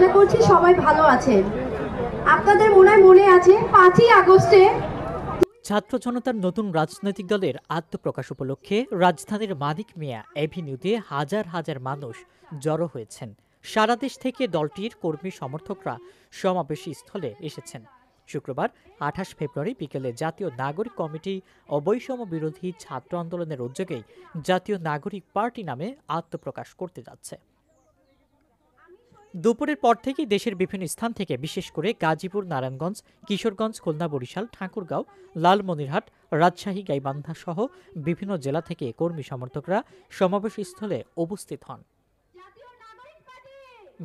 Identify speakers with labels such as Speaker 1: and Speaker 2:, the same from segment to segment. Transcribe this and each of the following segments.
Speaker 1: আশা করছি সবাই ভালো আছেন। আপনাদের মনে আছে 5ই আগস্টে
Speaker 2: ছাত্র জনতার নতুন রাজনৈতিক দলের আত্মপ্রকাশ উপলক্ষে রাজধানীর মানিক মিয়া এভিনিউতে হাজার হাজার মানুষ জড়ো হয়েছেন। সারা দেশ থেকে দলটির কর্মী সমর্থকরা সমাবেশী স্থলে এসেছেন। শুক্রবার 28 ফেব্রুয়ারি বিকেলে জাতীয় নাগরিক কমিটি ও বৈষম্য বিরোধী ছাত্র আন্দোলনের উদ্যোগেই জাতীয় নাগরিক পার্টি নামে আত্মপ্রকাশ করতে যাচ্ছে। দুপুরের পর থেকেই দেশের বিভিন্ন স্থান থেকে, বিশেষ করে গাজীপুর, নারায়ণগঞ্জ, কিশোরগঞ্জ, খুলনা, বরিশাল, ঠাকুরগাঁও, লালমনিরহাট, রাজশাহী, গাইবান্ধা সহ বিভিন্ন জেলা থেকে কর্মী সমর্থকরা সমাবেশ স্থলে উপস্থিত হন।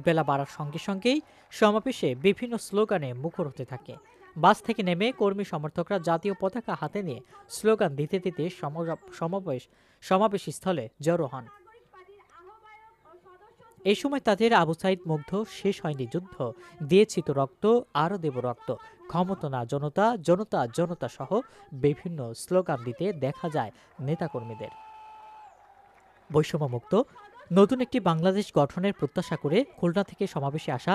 Speaker 2: বেলা বাড়ার সঙ্গে সঙ্গেই সমাবেশে বিভিন্ন স্লোগানে মুখর হতে থাকে। বাস থেকে নেমে কর্মী সমর্থকরা জাতীয় পতাকা হাতে নিয়ে স্লোগান দিতে দিতে সমাবেশ স্থলে জড়ো হন। এই সময় তাদের আবু সাইদ মুগ্ধ, শেষ হয়নি যুদ্ধ, দিয়েছি তো রক্ত, আরো দেব রক্ত, ক্ষমতা না জনতা, জনতা জনতা সহ বিভিন্ন স্লোগান দিতে দেখা যায় নেতাকর্মীদের। বৈষম্যমুক্ত নতুন একটি বাংলাদেশ গঠনের প্রত্যাশা করে খুলনা থেকে সমাবেশে আসা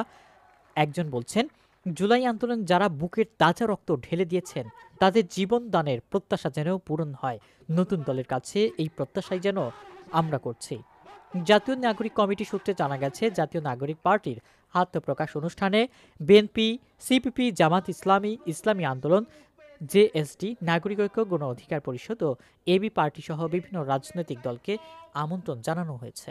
Speaker 2: একজন বলছেন, জুলাই আন্দোলন যারা বুকের তাজা রক্ত ঢেলে দিয়েছেন তাদের জীবন দানের প্রত্যাশা যেন পূরণ হয়। নতুন দলের কাছে এই প্রত্যাশাই যেন আমরা করছি। জাতীয় নাগরিক কমিটি সূত্রে জানা গেছে, জাতীয় নাগরিক পার্টির আত্মপ্রকাশ অনুষ্ঠানে বিএনপি, সিপিপি, জামাত ইসলামী, ইসলামী আন্দোলন, জেএসডি, নাগরিক ঐক্য, গণ অধিকার পরিষদ ও এবি পার্টি সহ বিভিন্ন রাজনৈতিক দলকে আমন্ত্রণ জানানো হয়েছে।